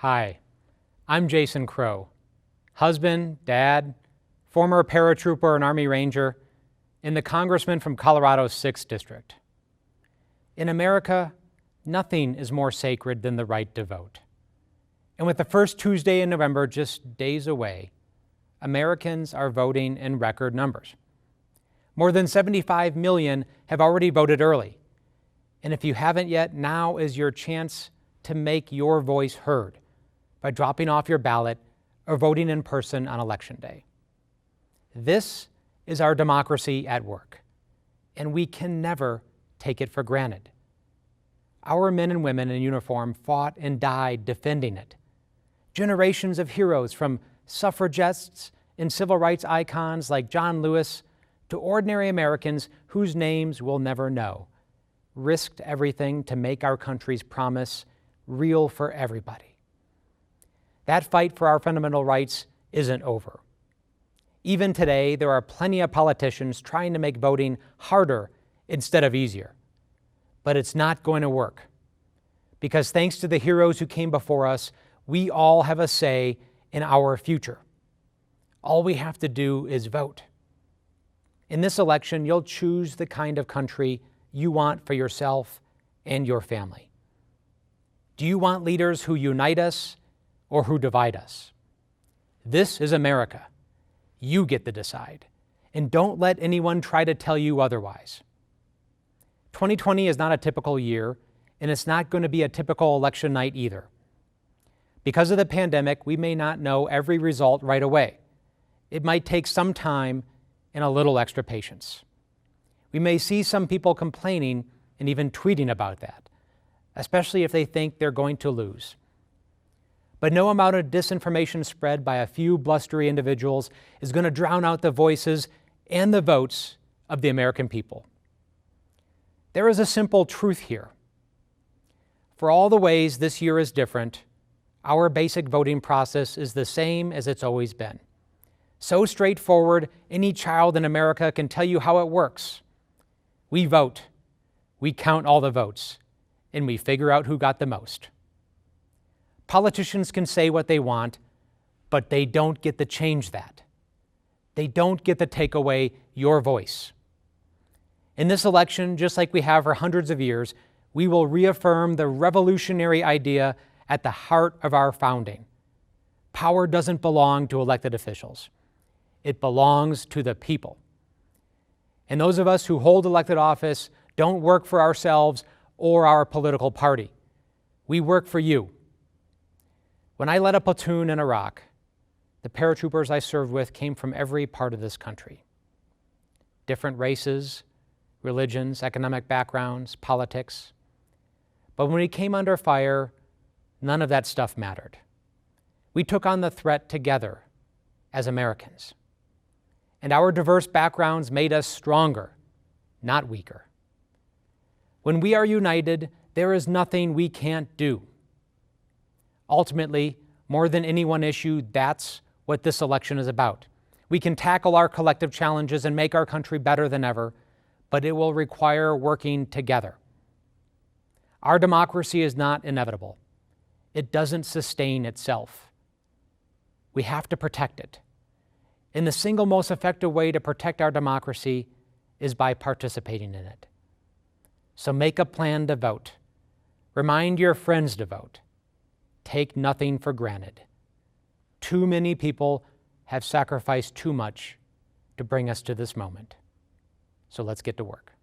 Hi, I'm Jason Crow, husband, dad, former paratrooper and Army Ranger, and the Congressman from Colorado's 6th District. In America, nothing is more sacred than the right to vote. And with the first Tuesday in November just days away, Americans are voting in record numbers. More than 75 million have already voted early. And if you haven't yet, now is your chance to make your voice heard by dropping off your ballot or voting in person on Election Day. This is our democracy at work, and we can never take it for granted. Our men and women in uniform fought and died defending it. Generations of heroes, from suffragettes and civil rights icons like John Lewis to ordinary Americans whose names we'll never know, risked everything to make our country's promise real for everybody. That fight for our fundamental rights isn't over. Even today, there are plenty of politicians trying to make voting harder instead of easier. But it's not going to work, because thanks to the heroes who came before us, we all have a say in our future. All we have to do is vote. In this election, you'll choose the kind of country you want for yourself and your family. Do you want leaders who unite us or who divide us? This is America. You get to decide, and don't let anyone try to tell you otherwise. 2020 is not a typical year, and it's not going to be a typical election night either. Because of the pandemic, we may not know every result right away. It might take some time and a little extra patience. We may see some people complaining and even tweeting about that, especially if they think they're going to lose. But no amount of disinformation spread by a few blustery individuals is going to drown out the voices and the votes of the American people. There is a simple truth here. For all the ways this year is different, our basic voting process is the same as it's always been. So straightforward, any child in America can tell you how it works. We vote, we count all the votes, and we figure out who got the most. Politicians can say what they want, but they don't get to change that. They don't get to take away your voice. In this election, just like we have for hundreds of years, we will reaffirm the revolutionary idea at the heart of our founding. Power doesn't belong to elected officials. It belongs to the people. And those of us who hold elected office don't work for ourselves or our political party. We work for you. When I led a platoon in Iraq, the paratroopers I served with came from every part of this country. Different races, religions, economic backgrounds, politics. But when we came under fire, none of that stuff mattered. We took on the threat together as Americans. And our diverse backgrounds made us stronger, not weaker. When we are united, there is nothing we can't do. Ultimately, more than any one issue, that's what this election is about. We can tackle our collective challenges and make our country better than ever, but it will require working together. Our democracy is not inevitable. It doesn't sustain itself. We have to protect it. And the single most effective way to protect our democracy is by participating in it. So make a plan to vote. Remind your friends to vote. Take nothing for granted. Too many people have sacrificed too much to bring us to this moment. So let's get to work.